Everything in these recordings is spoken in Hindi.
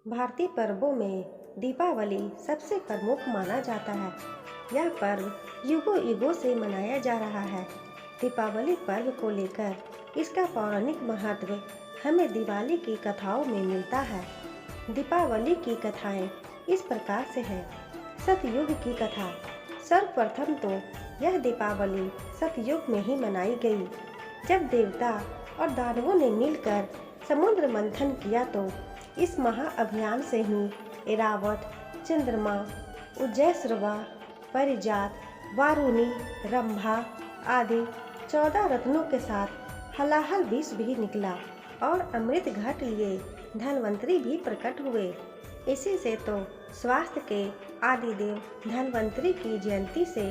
भारतीय पर्वों में दीपावली सबसे प्रमुख माना जाता है। यह पर्व युगों युगों से मनाया जा रहा है। दीपावली पर्व को लेकर इसका पौराणिक महत्व हमें दिवाली की कथाओं में मिलता है। दीपावली की कथाएं इस प्रकार से है। सतयुग की कथा। सर्वप्रथम तो यह दीपावली सतयुग में ही मनाई गई, जब देवता और दानवों ने मिलकर समुद्र मंथन किया। तो इस महाअभियान से ही ऐरावत, चंद्रमा, उज्जैश्रवा, परिजात, वारुणी, रंभा आदि 14 रत्नों के साथ हलाहल विष भी निकला और अमृत घट लिए धनवंतरी भी प्रकट हुए। इसी से तो स्वास्थ्य के आदिदेव धनवंतरी की जयंती से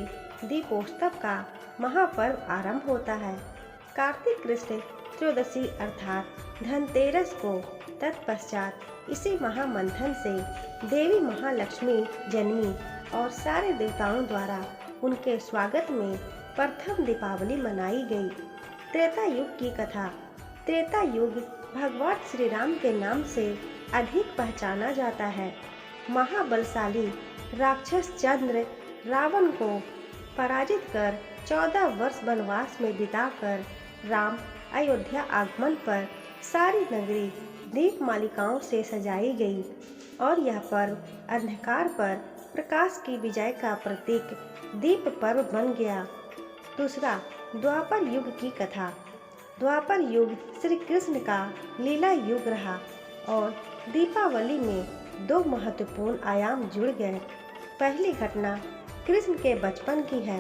दीपोत्सव का महापर्व आरंभ होता है। कार्तिक कृष्ण त्रयोदशी अर्थात धनतेरस को तत्पश्चात इसी महामंथन से देवी महालक्ष्मी जन्मी और सारे देवताओं द्वारा उनके स्वागत में प्रथम दीपावली मनाई गई। त्रेता युग की कथा। त्रेता युग भगवान श्री राम के नाम से अधिक पहचाना जाता है। महाबलशाली राक्षस चंद्र रावण को पराजित कर 14 वर्ष वनवास में बिताकर राम अयोध्या आगमन पर सारी नगरी दीप मालिकाओं से सजाई गई और यह पर्व अंधकार पर प्रकाश की विजय का प्रतीक दीप पर्व बन गया। दूसरा, द्वापर युग की कथा। द्वापर युग श्री कृष्ण का लीला युग रहा और दीपावली में दो महत्वपूर्ण आयाम जुड़ गए। पहली घटना कृष्ण के बचपन की है।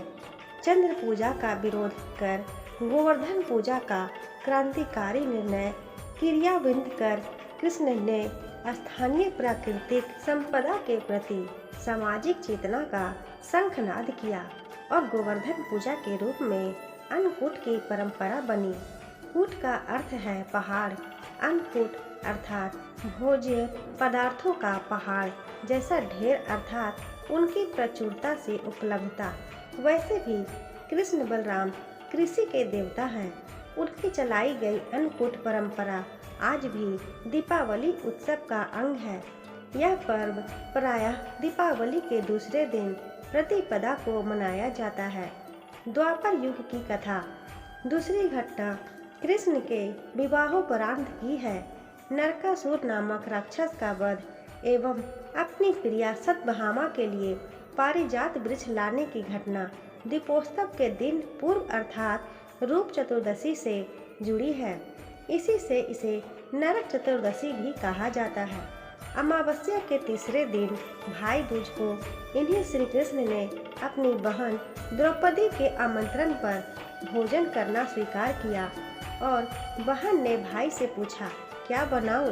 चंद्र पूजा का विरोध कर गोवर्धन पूजा का क्रांतिकारी निर्णय क्रियान्वित कर कृष्ण ने स्थानीय प्राकृतिक संपदा के प्रति सामाजिक चेतना का शंखनाद किया और गोवर्धन पूजा के रूप में अन्नकूट की परंपरा बनी। कूट का अर्थ है पहाड़। अन्नकूट अर्थात भोज्य पदार्थों का पहाड़ जैसा ढेर अर्थात उनकी प्रचुरता से उपलब्धता। वैसे भी कृष्ण बलराम कृषि के देवता हैं। उनकी चलाई गई अन्नकूट परंपरा आज भी दीपावली उत्सव का अंग है। यह पर्व प्रायः दीपावली के दूसरे दिन प्रतिपदा को मनाया जाता है। द्वापर युग की कथा। दूसरी घटना कृष्ण के विवाहोपरांत की है। नरकासुर नामक राक्षस का वध एवं अपनी प्रिया सत्यभामा के लिए पारिजात वृक्ष लाने की घटना दीपोत्सव के दिन पूर्व अर्थात रूप चतुर्दशी से जुड़ी है। इसी से इसे नरक चतुर्दशी भी कहा जाता है। अमावस्या के तीसरे दिन भाई दूज को इन्हीं श्री कृष्ण ने अपनी बहन द्रौपदी के आमंत्रण पर भोजन करना स्वीकार किया और बहन ने भाई से पूछा, क्या बनाऊं,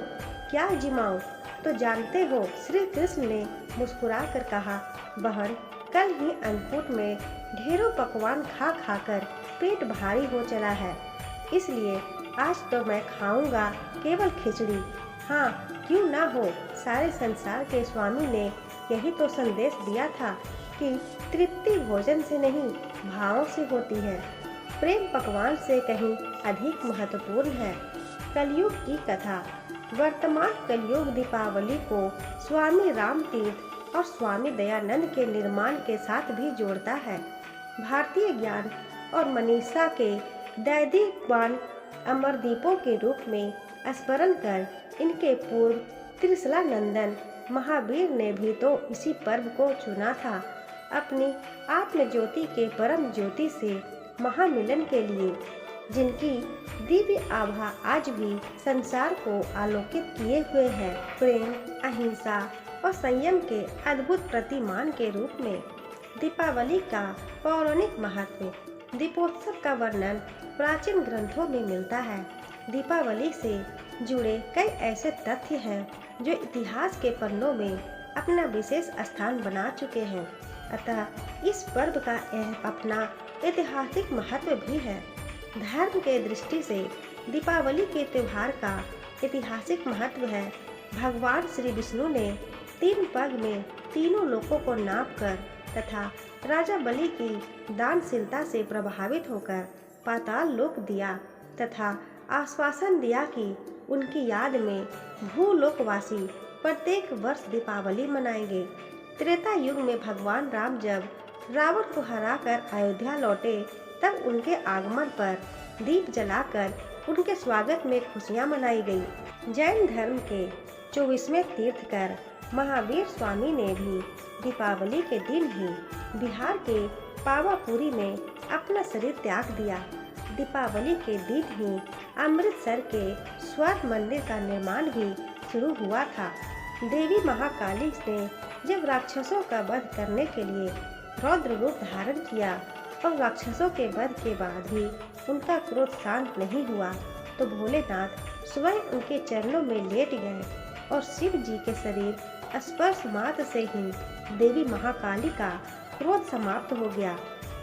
क्या जिमाऊं? तो जानते हो, श्री कृष्ण ने मुस्कुराकर कहा, बहन, कल ही अन्नकूट में ढेरों पकवान खा खाकर पेट भारी हो चला है, इसलिए आज तो मैं खाऊंगा केवल खिचड़ी। हाँ, क्यों ना हो, सारे संसार के स्वामी ने यही तो संदेश दिया था कि तृप्ति भोजन से नहीं भावों से होती है। प्रेम पकवान से कहीं अधिक महत्वपूर्ण है। कलयुग की कथा। वर्तमान कलयुग दीपावली को स्वामी राम तीर्थ और स्वामी दयानंद के निर्माण के साथ भी जोड़ता है। भारतीय ज्ञान और मनीषा के दैदिकवान अमरदीपों के रूप में स्मरण कर इनके पूर्व त्रिशला नंदन महावीर ने भी तो इसी पर्व को चुना था अपनी आत्मज्योति के परम ज्योति से महामिलन के लिए, जिनकी दिव्य आभा आज भी संसार को आलोकित किए हुए है। प्रेम, अहिंसा और संयम के अद्भुत प्रतिमान के रूप में दीपावली का पौराणिक महत्व। दीपोत्सव का वर्णन प्राचीन ग्रंथों में मिलता है। दीपावली से जुड़े कई ऐसे तथ्य हैं जो इतिहास के पन्नों में अपना विशेष स्थान बना चुके हैं। अतः इस पर्व का अपना ऐतिहासिक महत्व भी है। धर्म के दृष्टि से दीपावली के त्योहार का ऐतिहासिक महत्व है। भगवान श्री विष्णु ने 3 पग में तीनों लोकों को नापकर तथा राजा बलि की दानशीलता से प्रभावित होकर पाताल लोक दिया तथा आश्वासन दिया कि उनकी याद में भूलोकवासी प्रत्येक वर्ष दीपावली मनाएंगे। त्रेता युग में भगवान राम जब रावण को हराकर अयोध्या लौटे, तब उनके आगमन पर दीप जलाकर उनके स्वागत में खुशियां मनाई गई। जैन धर्म के 24वें तीर्थकर महावीर स्वामी ने भी दीपावली के दिन ही बिहार के पावापुरी में अपना शरीर त्याग दिया। दीपावली के दिन ही अमृतसर के स्वर्ण मंदिर का निर्माण भी शुरू हुआ था। देवी महाकाली ने जब राक्षसों का वध करने के लिए रौद्र रूप धारण किया और राक्षसों के वध के बाद भी उनका क्रोध शांत नहीं हुआ, तो भोलेनाथ स्वयं उनके चरणों में लेट गए और शिव जी के शरीर स्पर्श मात्र से ही देवी महाकाली का क्रोध समाप्त हो गया।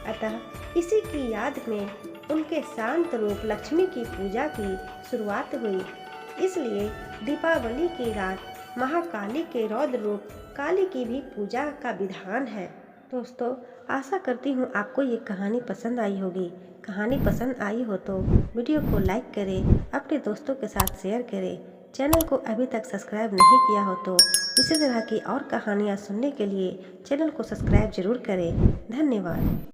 अतः इसी की याद में उनके शांत रूप लक्ष्मी की पूजा की शुरुआत हुई। इसलिए दीपावली की रात महाकाली के रौद्र रूप काली की भी पूजा का विधान है। दोस्तों, आशा करती हूँ आपको ये कहानी पसंद आई होगी। कहानी पसंद आई हो तो वीडियो को लाइक करें, अपने दोस्तों के साथ शेयर करें। चैनल को अभी तक सब्सक्राइब नहीं किया हो तो इसी तरह की और कहानियाँ सुनने के लिए चैनल को सब्सक्राइब जरूर करें। धन्यवाद।